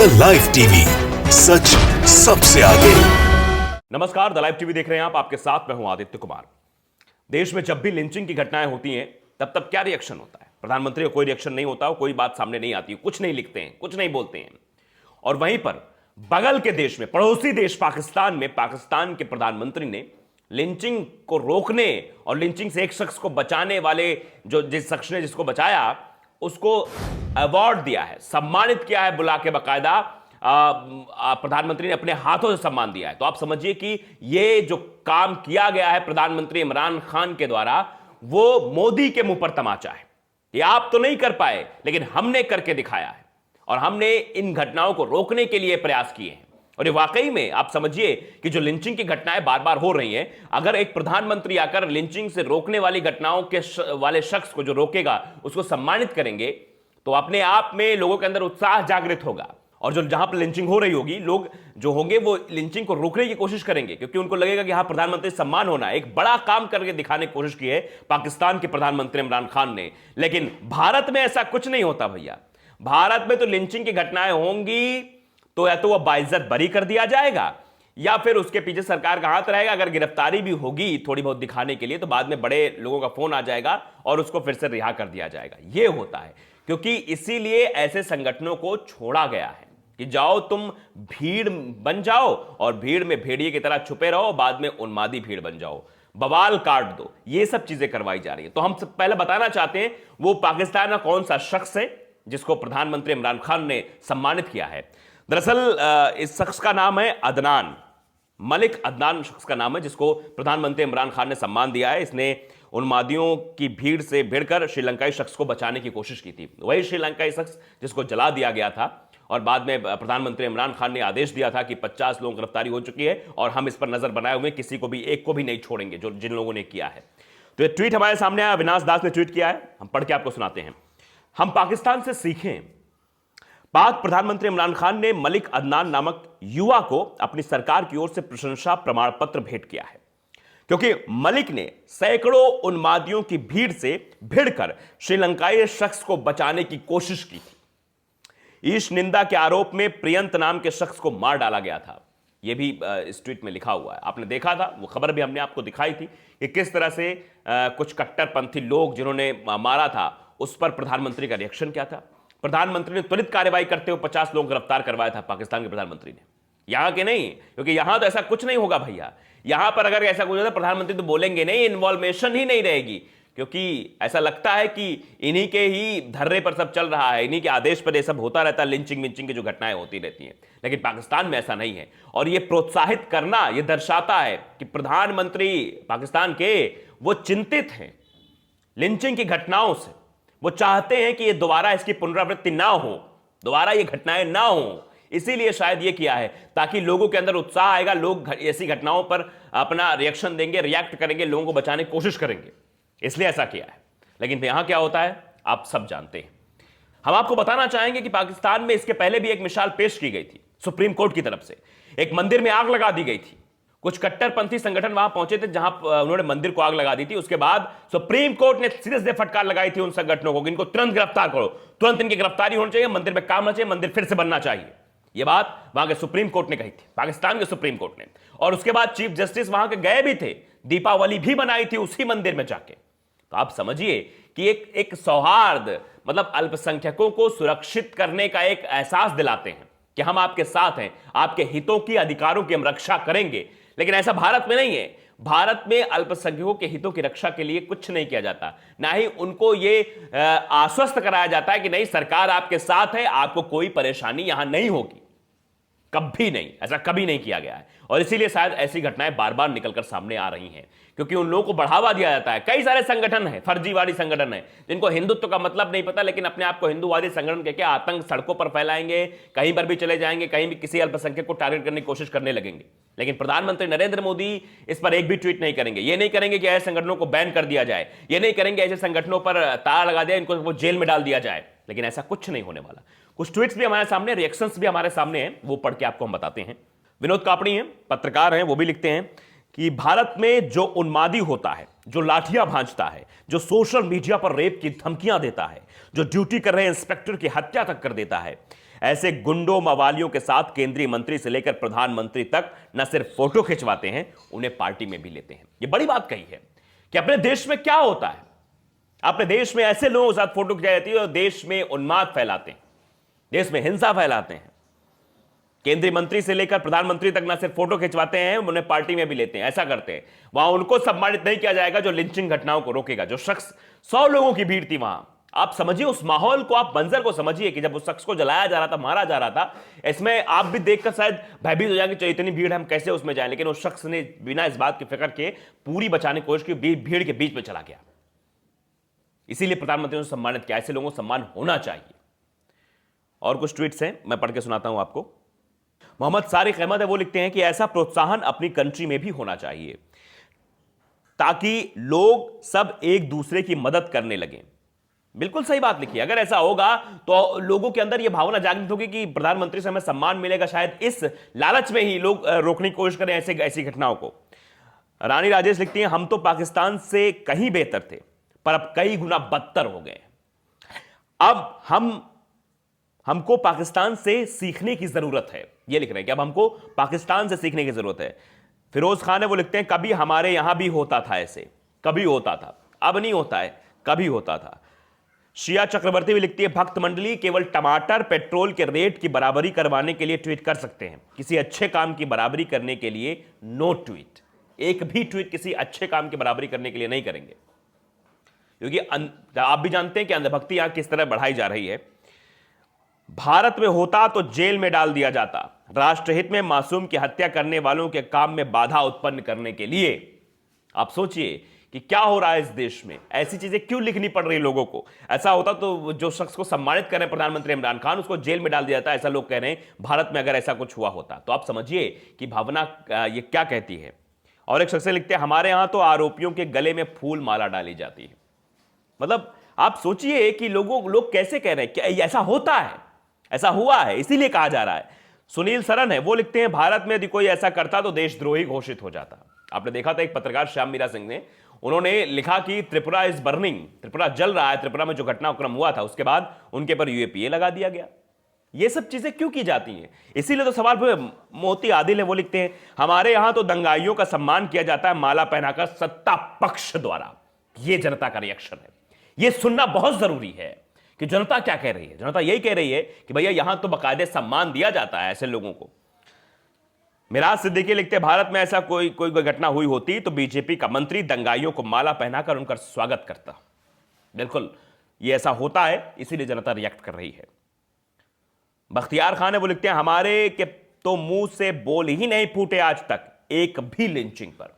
The live TV, सच सबसे आगे। नमस्कार, द लाइव टीवी देख रहे हैं आप। आपके साथ मैं हूं आदित्य कुमार। देश में जब भी लिंचिंग की घटनाएं होती हैं तब तब क्या रिएक्शन होता है? प्रधानमंत्री का कोई रिएक्शन नहीं होता, कोई बात सामने नहीं आती, कुछ नहीं लिखते हैं, कुछ नहीं बोलते हैं। और वहीं पर बगल के देश में, पड़ोसी देश पाकिस्तान में, पाकिस्तान के प्रधानमंत्री ने लिंचिंग को रोकने और लिंचिंग से एक शख्स को बचाने वाले जिस शख्स ने जिसको बचाया उसको अवार्ड दिया है, सम्मानित किया है, बुला के बाकायदा प्रधानमंत्री ने अपने हाथों से सम्मान दिया है। तो आप समझिए कि ये जो काम किया गया है प्रधानमंत्री इमरान खान के द्वारा, वो मोदी के मुंह पर तमाचा है। ये आप तो नहीं कर पाए, लेकिन हमने करके दिखाया है और हमने इन घटनाओं को रोकने के लिए प्रयास किए हैं। और ये वाकई में आप समझिए कि जो लिंचिंग की घटनाएं बार बार हो रही हैं, अगर एक प्रधानमंत्री आकर लिंचिंग से रोकने वाली घटनाओं के वाले शख्स को जो रोकेगा उसको सम्मानित करेंगे, तो अपने आप में लोगों के अंदर उत्साह जागृत होगा। और जो जहां पर लिंचिंग हो रही होगी, लोग जो होंगे वो लिंचिंग को रोकने की कोशिश करेंगे, क्योंकि उनको लगेगा कि हाँ, प्रधानमंत्री सम्मान होना है। एक बड़ा काम करके दिखाने की कोशिश की है पाकिस्तान के प्रधानमंत्री इमरान खान ने। लेकिन भारत में ऐसा कुछ नहीं होता भैया। भारत में तो लिंचिंग की घटनाएं होंगी तो या तो वह बाइज्जत बरी कर दिया जाएगा या फिर उसके पीछे सरकार का हाथ रहेगा। अगर गिरफ्तारी भी होगी थोड़ी बहुत दिखाने के लिए, तो बाद में बड़े लोगों का फोन आ जाएगा और उसको फिर से रिहा कर दिया जाएगा। यह होता है, क्योंकि इसीलिए ऐसे संगठनों को छोड़ा गया है कि जाओ तुम भीड़ बन जाओ और भीड़ में भेड़िए की तरह छुपे रहो, बाद में उन्मादी भीड़ बन जाओ, बवाल काट दो। ये सब चीजें करवाई जा रही है। तो हम पहले बताना चाहते हैं वो पाकिस्तान का कौन सा शख्स है जिसको प्रधानमंत्री इमरान खान ने सम्मानित किया है। दरअसल इस शख्स का नाम है अदनान, मलिक अदनान शख्स का नाम है, जिसको प्रधानमंत्री इमरान खान ने सम्मान दिया है। इसने उन्मादियों की भीड़ से भिड़कर श्रीलंकाई शख्स को बचाने की कोशिश की थी। वही श्रीलंकाई शख्स जिसको जला दिया गया था और बाद में प्रधानमंत्री इमरान खान ने आदेश दिया था कि 50 लोगों की गिरफ्तारी हो चुकी है और हम इस पर नजर बनाए हुए, किसी को भी, एक को भी नहीं छोड़ेंगे जो जिन लोगों ने किया है। तो ये ट्वीट हमारे सामने आया, अविनाश दास ने ट्वीट किया है, हम पढ़ के आपको सुनाते हैं। हम पाकिस्तान से सीखें। पाक प्रधानमंत्री इमरान खान ने मलिक अदनान नामक युवा को अपनी सरकार की ओर से प्रशंसा प्रमाण पत्र भेंट किया है, क्योंकि मलिक ने सैकड़ों उन्मादियों की भीड़ से भिड़कर श्रीलंकाई शख्स को बचाने की कोशिश की थी। ईश निंदा के आरोप में प्रियंत नाम के शख्स को मार डाला गया था। यह भी इस ट्वीट में लिखा हुआ है, आपने देखा था, वो खबर भी हमने आपको दिखाई थी कि किस तरह से कुछ कट्टरपंथी लोग जिन्होंने मारा था उस पर प्रधानमंत्री का रिएक्शन क्या था। प्रधानमंत्री ने त्वरित कार्रवाई करते हुए 50 लोग गिरफ्तार करवाया था पाकिस्तान के प्रधानमंत्री ने, यहां के नहीं, क्योंकि यहां तो ऐसा कुछ नहीं होगा भैया। यहां पर अगर ऐसा कुछ होता प्रधानमंत्री तो बोलेंगे नहीं, इन्वॉल्वेशन ही नहीं रहेगी, क्योंकि ऐसा लगता है कि इन्हीं के ही धर्रे पर सब चल रहा है, इन्हीं के आदेश पर ये सब होता रहता है, लिंचिंग विंचिंग की जो घटनाएं होती रहती हैं। लेकिन पाकिस्तान में ऐसा नहीं है और ये प्रोत्साहित करना ये दर्शाता है कि प्रधानमंत्री पाकिस्तान के वो चिंतित हैं लिंचिंग की घटनाओं से। वो चाहते हैं कि ये दोबारा इसकी पुनरावृत्ति ना हो, दोबारा ये घटनाएं ना हो, इसीलिए शायद ये किया है ताकि लोगों के अंदर उत्साह आएगा, लोग ऐसी घटनाओं पर अपना रिएक्शन देंगे, रिएक्ट करेंगे, लोगों को बचाने की कोशिश करेंगे, इसलिए ऐसा किया है। लेकिन यहां क्या होता है आप सब जानते हैं। हम आपको बताना चाहेंगे कि पाकिस्तान में इसके पहले भी एक मिसाल पेश की गई थी सुप्रीम कोर्ट की तरफ से। एक मंदिर में आग लगा दी गई थी, कुछ कट्टरपंथी संगठन वहां पहुंचे थे जहां उन्होंने मंदिर को आग लगा दी थी। उसके बाद सुप्रीम कोर्ट ने सीधे फटकार लगाई थी उन संगठनों को कि इनको तुरंत गिरफ्तार करो, तुरंत इनकी गिरफ्तारी होनी चाहिए, मंदिर में काम होना चाहिए, मंदिर फिर से बनना चाहिए। यह बात वहां के सुप्रीम कोर्ट ने कही थी, पाकिस्तान के सुप्रीम कोर्ट ने। और उसके बाद चीफ जस्टिस वहां के गए भी थे, दीपावली भी बनाई थी उसी मंदिर में जाके। तो आप समझिए कि एक सौहार्द, मतलब अल्पसंख्यकों को सुरक्षित करने का एक एहसास दिलाते हैं कि हम आपके साथ हैं, आपके हितों की, अधिकारों की हम रक्षा करेंगे। लेकिन ऐसा भारत में नहीं है। भारत में अल्पसंख्यकों के हितों की रक्षा के लिए कुछ नहीं किया जाता, ना ही उनको ये आश्वस्त कराया जाता है कि नहीं, सरकार आपके साथ है, आपको कोई परेशानी यहां नहीं होगी। कभी नहीं, ऐसा कभी नहीं किया गया है। और इसीलिए शायद ऐसी घटनाएं बार बार निकलकर सामने आ रही हैं, क्योंकि उन लोगों को बढ़ावा दिया जाता है। कई सारे संगठन हैं, फर्जीवादी संगठन हैं, जिनको हिंदुत्व का मतलब नहीं पता, लेकिन अपने आप को हिंदूवादी संगठन कहकर आतंक सड़कों पर फैलाएंगे, कहीं पर भी चले जाएंगे, कहीं भी किसी अल्पसंख्यक को टारगेट करने की कोशिश करने लगेंगे। लेकिन प्रधानमंत्री नरेंद्र मोदी इस पर एक भी ट्वीट नहीं करेंगे। ये नहीं करेंगे कि ऐसे संगठनों को बैन कर दिया जाए, ये नहीं करेंगे ऐसे संगठनों पर ताला लगा दिया, इनको वो जेल में डाल दिया जाए। लेकिन ऐसा कुछ नहीं होने वाला। कुछ ट्वीट्स भी हमारे सामने, रिएक्शंस भी हमारे सामने हैं, वो पढ़ के आपको हम बताते हैं। विनोद कापड़ी हैं, पत्रकार हैं, वो भी लिखते हैं कि भारत में जो उन्मादी होता है, जो लाठियां भांजता है, जो सोशल मीडिया पर रेप की धमकियां देता है, जो ड्यूटी कर रहे इंस्पेक्टर की हत्या तक कर देता है, ऐसे गुंडों मवालियों के साथ केंद्रीय मंत्री से लेकर प्रधानमंत्री तक न सिर्फ फोटो खिंचवाते हैं, उन्हें पार्टी में भी लेते हैं। यह बड़ी बात कही है कि अपने देश में क्या होता है, अपने देश में ऐसे लोगों के साथ फोटो खिंचाई जाती है और देश में उन्माद फैलाते हैं, देश में हिंसा फैलाते हैं। केंद्रीय मंत्री से लेकर प्रधानमंत्री तक ना सिर्फ फोटो खिंचवाते हैं, उन्हें पार्टी में भी लेते हैं। ऐसा करते हैं, वहां उनको सम्मानित नहीं किया जाएगा जो लिंचिंग घटनाओं को रोकेगा। जो शख्स 100 लोगों की भीड़ थी वहां, आप समझिए उस माहौल को, आप मंजर को समझिए कि जब उस शख्स को जलाया जा रहा था, मारा जा रहा था, इसमें आप भी देखकर शायद भयभीत हो जाएंगे, चलो इतनी भीड़ हम कैसे उसमें जाएं, लेकिन उस शख्स ने बिना इस बात की फिक्र के पूरी बचाने की कोशिश की, भीड़ के बीच में चला गया। इसीलिए प्रधानमंत्री ने सम्मानित किया। ऐसे लोगों को सम्मान होना चाहिए। और कुछ ट्वीट्स हैं, मैं पढ़ के सुनाता हूं आपको। मोहम्मद सारिक अहमद है, वो लिखते हैं कि ऐसा प्रोत्साहन अपनी कंट्री में भी होना चाहिए ताकि लोग सब एक दूसरे की मदद करने लगें। बिल्कुल सही बात लिखी है। अगर ऐसा होगा तो लोगों के अंदर यह भावना जागृत होगी कि प्रधानमंत्री से हमें सम्मान मिलेगा, शायद इस लालच में ही लोग रोकने की कोशिश करें ऐसी घटनाओं को। रानी राजेश लिखती हैं, हम तो पाकिस्तान से कहीं बेहतर थे पर अब कई गुना बदतर हो गए। अब हमको पाकिस्तान से सीखने की जरूरत है। ये लिख रहे हैं कि अब हमको पाकिस्तान से सीखने की जरूरत है। फिरोज खान है, वो लिखते हैं, कभी हमारे यहां भी होता था ऐसे, कभी होता था, अब नहीं होता है, कभी होता था। शिया चक्रवर्ती भी लिखती है, भक्त मंडली केवल टमाटर पेट्रोल के रेट की बराबरी करवाने के लिए ट्वीट कर सकते हैं, किसी अच्छे काम की बराबरी करने के लिए नो ट्वीट। एक भी ट्वीट किसी अच्छे काम की बराबरी करने के लिए नहीं करेंगे, क्योंकि आप भी जानते हैं कि अंधभक्ति यहां किस तरह बढ़ाई जा रही है। भारत में होता तो जेल में डाल दिया जाता। राष्ट्रहित में मासूम की हत्या करने वालों के काम में बाधा उत्पन्न करने के लिए। आप सोचिए कि क्या हो रहा है इस देश में, ऐसी चीजें क्यों लिखनी पड़ रही लोगों को। ऐसा होता तो जो शख्स को सम्मानित कर रहे हैं प्रधानमंत्री इमरान खान, उसको जेल में डाल दिया जाता। ऐसा लोग कह रहे हैं भारत में अगर ऐसा कुछ हुआ होता। तो आप समझिए कि भावना ये क्या कहती है। और एक शख्स लिखते हैं, हमारे यहां तो आरोपियों के गले में फूल माला डाली जाती है। मतलब आप सोचिए कि लोग कैसे कह रहे हैं, क्या ऐसा होता है, ऐसा हुआ है, इसीलिए कहा जा रहा है। सुनील सरन है, वो लिखते हैं, भारत में यदि कोई ऐसा करता तो देशद्रोही घोषित हो जाता। आपने देखा था एक पत्रकार श्याम मीरा सिंह ने, उन्होंने लिखा कि त्रिपुरा इज बर्निंग, त्रिपुरा जल रहा है। त्रिपुरा में जो घटनाक्रम हुआ था उसके बाद उनके पर यूएपीए लगा दिया गया। ये सब चीजें क्यों की जाती हैं? इसीलिए तो सवाल पे मोती आदिल है, वो लिखते हैं, हमारे यहां तो दंगाइयों का सम्मान किया जाता है माला पहनाकर सत्ता पक्ष द्वारा। ये जनता का रिएक्शन है। ये सुनना बहुत जरूरी है कि जनता क्या कह रही है। जनता यही कह रही है कि भैया यहां तो बाकायदे सम्मान दिया जाता है ऐसे लोगों को। मिराज सिद्दीकी लिखते हैं, भारत में ऐसा कोई घटना हुई होती तो बीजेपी का मंत्री दंगाइयों को माला पहनाकर उनका स्वागत करता। बिल्कुल ये ऐसा होता है, इसीलिए जनता रिएक्ट कर रही है। बख्तियार खान है, वो लिखते हैं, हमारे के तो मुंह से बोल ही नहीं फूटे आज तक एक भी लिंचिंग पर।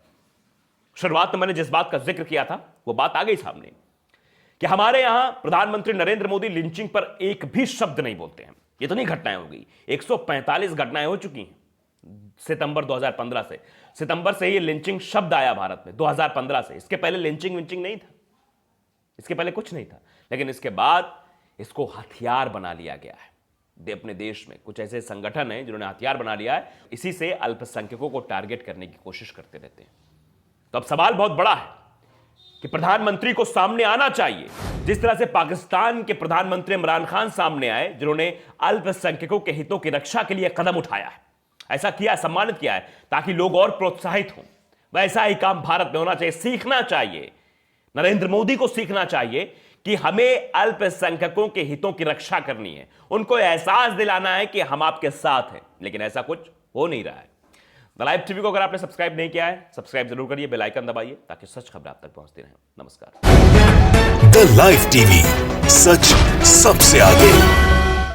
शुरुआत में मैंने जिस बात का जिक्र किया था वो बात आ गई सामने कि हमारे यहां प्रधानमंत्री नरेंद्र मोदी लिंचिंग पर एक भी शब्द नहीं बोलते हैं। इतनी घटनाएं हो गई, 145 घटनाएं हो चुकी हैं सितंबर 2015 से। सितंबर से ये लिंचिंग शब्द आया भारत में 2015 से। इसके पहले लिंचिंग विंचिंग नहीं था, इसके पहले कुछ नहीं था, लेकिन इसके बाद इसको हथियार बना लिया गया है। अपने देश में कुछ ऐसे संगठन हैं जिन्होंने हथियार बना लिया है, इसी से अल्पसंख्यकों को टारगेट करने की कोशिश करते रहते हैं। तो अब सवाल बहुत बड़ा है कि प्रधानमंत्री को सामने आना चाहिए, जिस तरह से पाकिस्तान के प्रधानमंत्री इमरान खान सामने आए, जिन्होंने अल्पसंख्यकों के हितों की रक्षा के लिए कदम उठाया है, ऐसा किया, सम्मानित किया है, ताकि लोग और प्रोत्साहित हों। वैसा ही काम भारत में होना चाहिए। सीखना चाहिए, नरेंद्र मोदी को सीखना चाहिए कि हमें अल्पसंख्यकों के हितों की रक्षा करनी है, उनको एहसास दिलाना है कि हम आपके साथ हैं। लेकिन ऐसा कुछ हो नहीं रहा है। द लाइव टीवी को अगर आपने सब्सक्राइब नहीं किया है, सब्सक्राइब जरूर करिए, बेल आइकन दबाइए ताकि सच खबर आप तक पहुंचती रहे। नमस्कार। द लाइव टीवी, सच सबसे आगे।